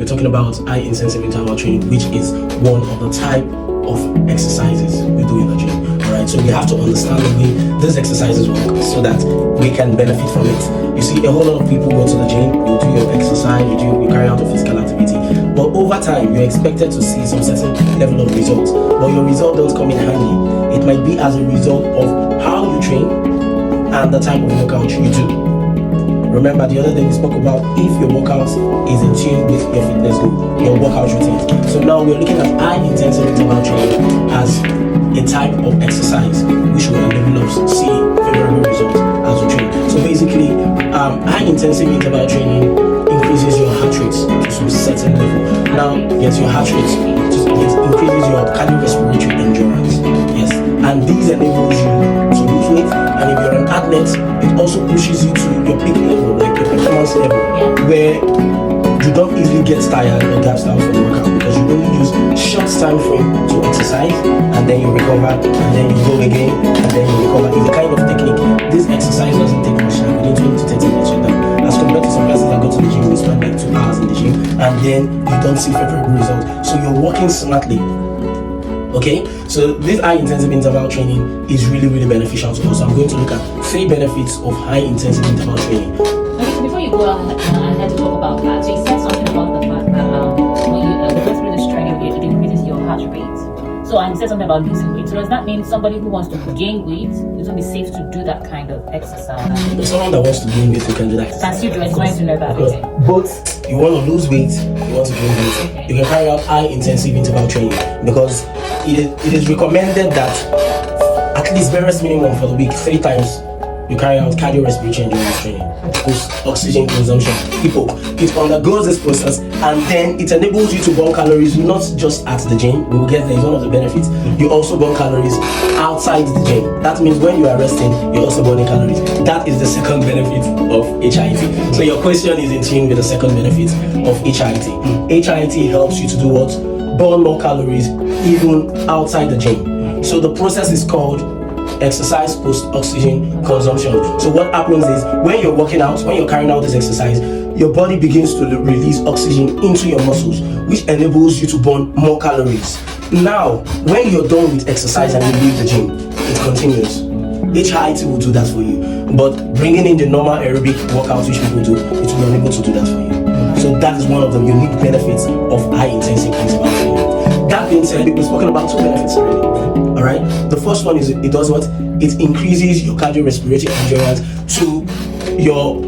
we're talking about high intensive interval training, which is one of the type of exercises we do in the gym. Alright, so we have to understand the way these exercises work so that we can benefit from it. You see, a whole lot of people go to the gym, you do your exercise, you carry out a physical activity, but over time you're expected to see some certain level of results, but your result doesn't come in handy. It might be as a result of how you train and the type of workout you do. Remember, the other day we spoke about if your workout is in tune with your fitness goal, your workout routine. So now we're looking at high intensive interval training as a type of exercise which will enable us to see favorable results as we train. So basically, high intensive interval training increases your heart rate to some certain level. Now, yes, your heart rate increases your cardiorespiratory endurance. Yes, and these enables you to lose weight. And if you're an athlete, it also pushes you to your peak level, like your performance level, where you don't easily get tired or gassed out from the workout because you only use short time frame to exercise, and then you recover, and then you go again, and then you recover. It's a kind of technique. This exercise doesn't take much time, within 20 to 30 minutes you're done. As compared to some persons that go to the gym, we spend like 2 hours in the gym, and then you don't see favorable results. So you're working smartly. Okay, so this high intensive interval training is really, really beneficial to us. So I'm going to look at 3 benefits of high intensive interval training. Okay, so before you go ahead to talk about that, so you said something about the fact that when you go through this training, it increases your heart rate. So you said something about losing weight. So does that mean somebody who wants to gain weight, it's going to be safe to do that kind of exercise? Someone that wants to gain weight, you can do that. Can still do it. I wanted to know that. Okay. Both you want to lose weight, you want to gain weight, you can carry out high intensive interval training because it is recommended that at least barest minimum for the week 3 times you carry out cardiorespiratory endurance training, oxygen consumption. It undergoes this process and then it enables you to burn calories not just at the gym. We will get there, it's one of the benefits. You also burn calories outside the gym. That means when you are resting, you're also burning calories. That is the second benefit of HIIT. So your question is in tune with the second benefit of HIIT. HIIT helps you to do what? Burn more calories even outside the gym. So the process is called exercise post oxygen consumption. So what happens is when you're working out, when you're carrying out this exercise, your body begins to release oxygen into your muscles, which enables you to burn more calories. Now, when you're done with exercise and you leave the gym, it continues. HIIT will do that for you, but bringing in the normal aerobic workouts which people do, it will be unable to do that for you. So that is one of the unique benefits of high intensive interval training. That being said, we've spoken about 2 benefits already. Alright, the first one is it does what? It increases your cardiorespiratory endurance to your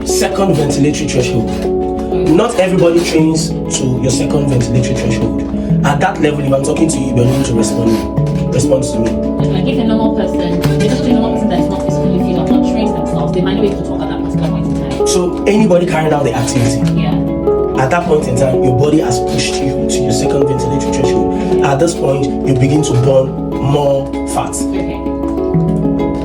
second ventilatory threshold. Not everybody trains to your second ventilatory threshold. At that level, if I'm talking to you, you're able to respond to me. Like if a normal person, especially a normal person that is not physically fit or not trains themselves, they might not be able to talk at that particular point in time. So anybody carrying out the activity, at that point in time, your body has pushed you to your second ventilatory threshold. At this point, you begin to burn more fat. Okay.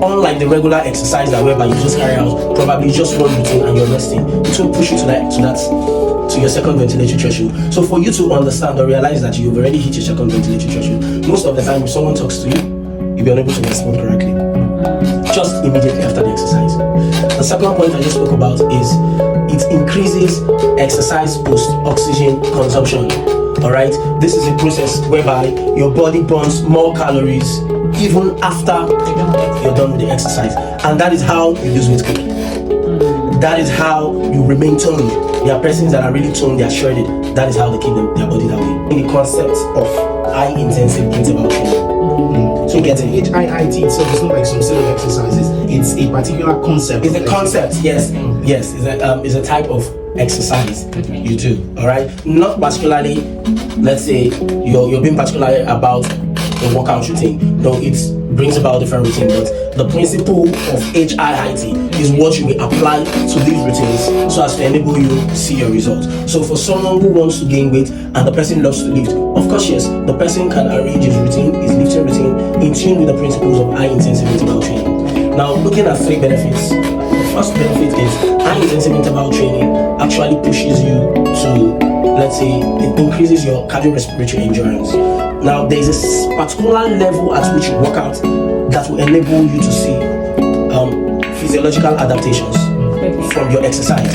Unlike the regular exercise that whereby you just carry out probably just one routine and you're resting, it will push you to your second ventilatory threshold. So for you to understand or realize that you've already hit your second ventilatory threshold, most of the time if someone talks to you, you'll be unable to respond correctly just immediately after the exercise. The second point I just spoke about is it increases exercise post oxygen consumption. Alright, this is a process whereby your body burns more calories even after you're done with the exercise, and that is how you lose weight quickly. That is how you remain toned. There are persons that are really toned, they are shredded. That is how they keep their body that way. In the concept of high intensive interval training. So get it. HIIT itself is not like some set of exercises. It's a particular concept. It's a concept, yes. Yes, it's a type of exercise you do. Alright? Not particularly, let's say you're being particular about the workout routine. No, it brings about different routine, but the principle of HIIT is what you will apply to these routines so as to enable you to see your results. So for someone who wants to gain weight and the person loves to lift, of course yes, the person can arrange his routine, his lifting routine in tune with the principles of high intensive interval training. Now looking at 3 benefits. The first benefit is high intensive interval training actually pushes you to, let's say, it increases your cardiorespiratory endurance. Now there is a particular level at which you work out that will enable you to see physiological adaptations from your exercise.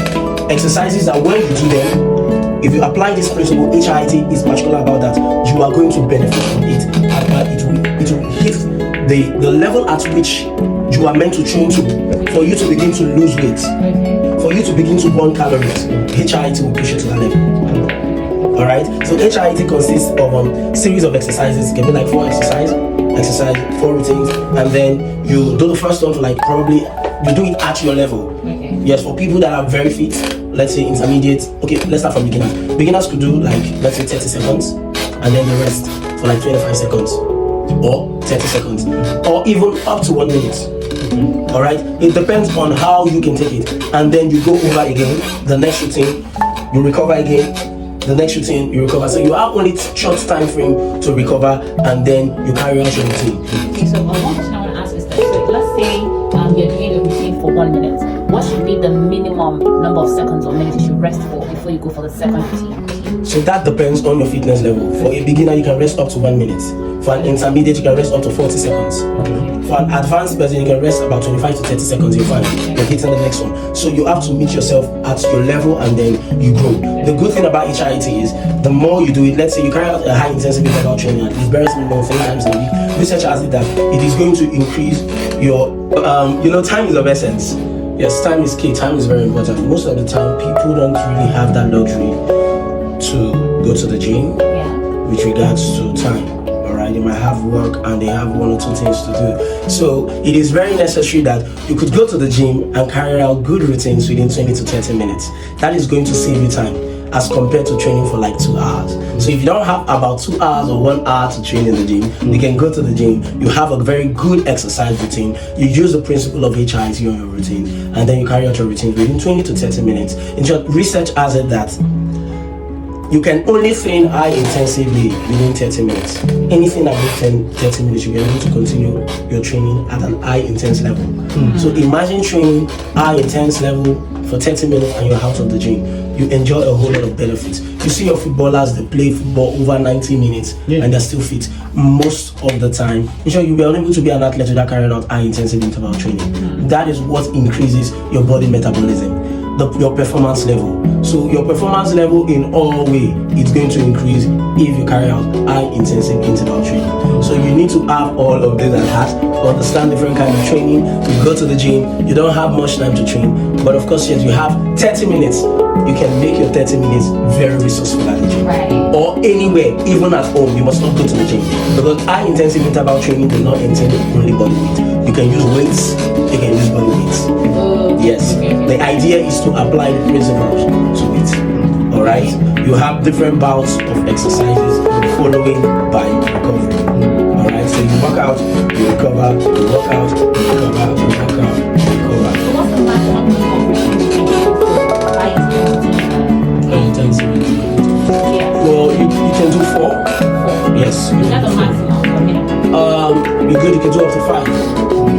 Exercises that when you do them, if you apply this principle, HIIT is particular about that. You are going to benefit from it, and it will hit the level at which you are meant to train to, for you to begin to lose weight, for you to begin to burn calories. HIIT will push you to that level. Alright, so HIIT consists of series of exercises. It can be like 4 exercise, 4 routines, and then you do the first one for like probably you do it at your level. Yes, for people that are very fit, let's say intermediate. Okay, let's start from beginners. Beginners could do like, let's say 30 seconds, and then the rest for like 25 seconds or 30 seconds, or even up to 1 minute. Alright, it depends on how you can take it, and then you go over again. The next routine, you recover again. The next routine, you recover. So you have only short time frame to recover, and then you carry on your routine. Okay, so one question I want to ask is that, so let's say you're doing a routine for 1 minute. What should be the minimum number of seconds or minutes you should rest for before you go for the second routine? So that depends on your fitness level. For a beginner, you can rest up to 1 minute. For an intermediate, you can rest up to 40 seconds. For an advanced person, you can rest about 25 to 30 seconds. You're fine. You're hitting the next one. So you have to meet yourself at your level, and then you grow. The good thing about HIIT is the more you do it, let's say you carry out a high intensity interval training, at least very minimum 3 times a week. Research has it that it is going to increase your, time is of essence. Yes, time is key. Time is very important. Most of the time, people don't really have that luxury to go to the gym with regards to time. Alright, they might have work and they have 1 or 2 things to do. So it is very necessary that you could go to the gym and carry out good routines within 20 to 30 minutes. That is going to save you time as compared to training for like 2 hours. So if you don't have about 2 hours or 1 hour to train in the gym, you can go to the gym. You have a very good exercise routine. You use the principle of HIIT on your routine, and then you carry out your routine within 20 to 30 minutes. In short, research has it that you can only train high intensively within 30 minutes. Anything above 30 minutes, you can able to continue your training at an high intense level. So imagine training high intense level for 30 minutes and you're out of the gym. You enjoy a whole lot of benefits. You see your footballers, they play football over 90 minutes and they're still fit most of the time. In short, you'll be unable to be an athlete without carrying out high intensive interval training. That is what increases your body metabolism, your performance level. So your performance level in all way is going to increase if you carry out high intensive interval training. So you need to have all of this at heart, understand different kind of training. You go to the gym, you don't have much time to train, but of course yes, you have 30 minutes. You can make your 30 minutes very resourceful at the gym, or anywhere, even at home. You must not go to the gym, because high intensive interval training does not entail only body weight. You can use weights, you can use body weights. Yes, the idea is to apply the principles to it. Alright, you have different bouts of exercises following by recovery. Alright, so you work out, you recover, you work out, you recover, you work out, you recover. So what's the maximum High intensity. Well, you can do 4. Yes. Is that the maximum or minimum? You can do up to 5.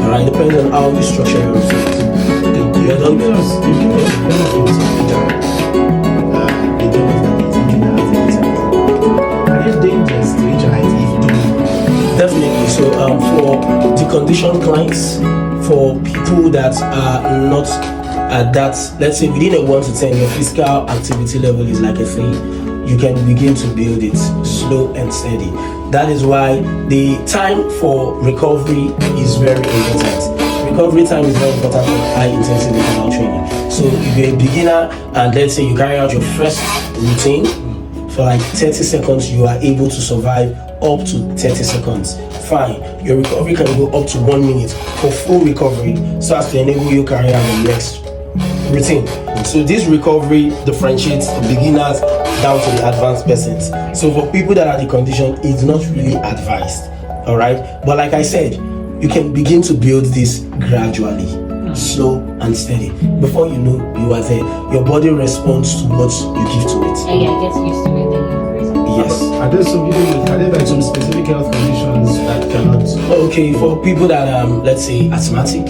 Alright, depends on how you structure your routines. You give us the benefits of that. Are there dangers to HIIT if done? Definitely. So for the conditioned clients, for people that are not at that, let's say within a 1 to 10, your physical activity level is like a 3, you can begin to build it slow and steady. That is why the time for recovery is very important. Recovery time is very important for high intensity interval training. So if you're a beginner and let's say you carry out your first routine for like 30 seconds, you are able to survive up to 30 seconds. Fine, your recovery can go up to 1 minute for full recovery, so as to enable you carry out the next routine. So this recovery differentiates the beginners down to the advanced persons. So for people that are the condition, it's not really advised. Alright, but like I said, you can begin to build this gradually, slow and steady. Before you know, you are there. Your body responds to what you give to it. Yeah, it gets used to it, then you increase it. Yes. Are there like some specific health conditions that cannot? Okay, for people that let's say asthmatic,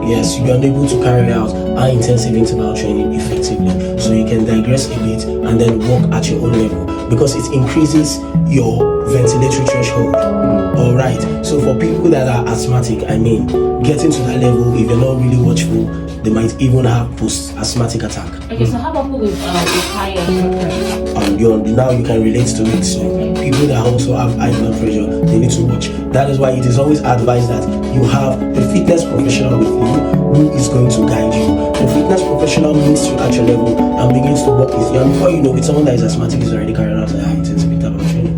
yes, you are unable to carry out high intensive interval training effectively. So you can digress a bit and then work at your own level, because it increases your ventilatory threshold. Alright, so for people that are asthmatic, getting to that level, if you're not really watchful, they might even have post-asthmatic attack. Okay, so how about people with higher blood pressure? Now you can relate to it. So people that also have high blood pressure, they need to watch. That is why it is always advised that you have a fitness professional with you who is going to guide you. The fitness professional meets you at your level and begins to work with you. And before you know, with someone that is asthmatic is already carrying out a high intensity interval training.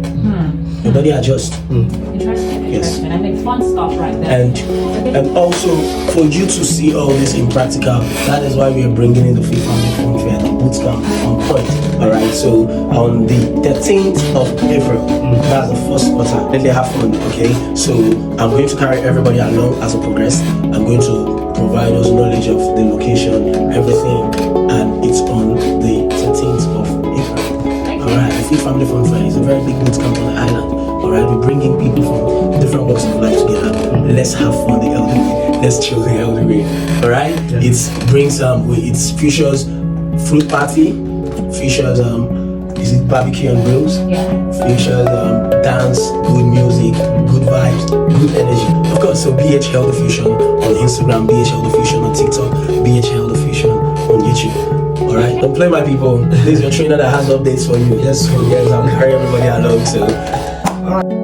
Your body adjusts. Interesting. I mean, fun stuff right there. And also for you to see all this in practical, that is why we are bringing in the Fit Family Fun Fair, the bootcamp on point. Alright, so on the 13th of April, that's the first quarter. Let them have fun, okay? So I'm going to carry everybody along as we progress. I'm going to provide us knowledge of the location, everything, and it's on the 13th of April. Alright, the Fit Family Fun Fair is a very big bootcamp on the island. Alright, we're bringing people from different walks of life together. Let's have fun the healthy way. Let's chill the healthy way. Alright? It brings it features fruit party, features is it barbecue and grills? Features dance, good music, good vibes, good energy. Of course, so BH Healthy Fusion on Instagram, BH Healthy Fusion on TikTok, BH Healthy Fusion on YouTube. Alright, don't play my people. This is your trainer that has updates for you. Yes, so yes, I'm carrying everybody along. So alright.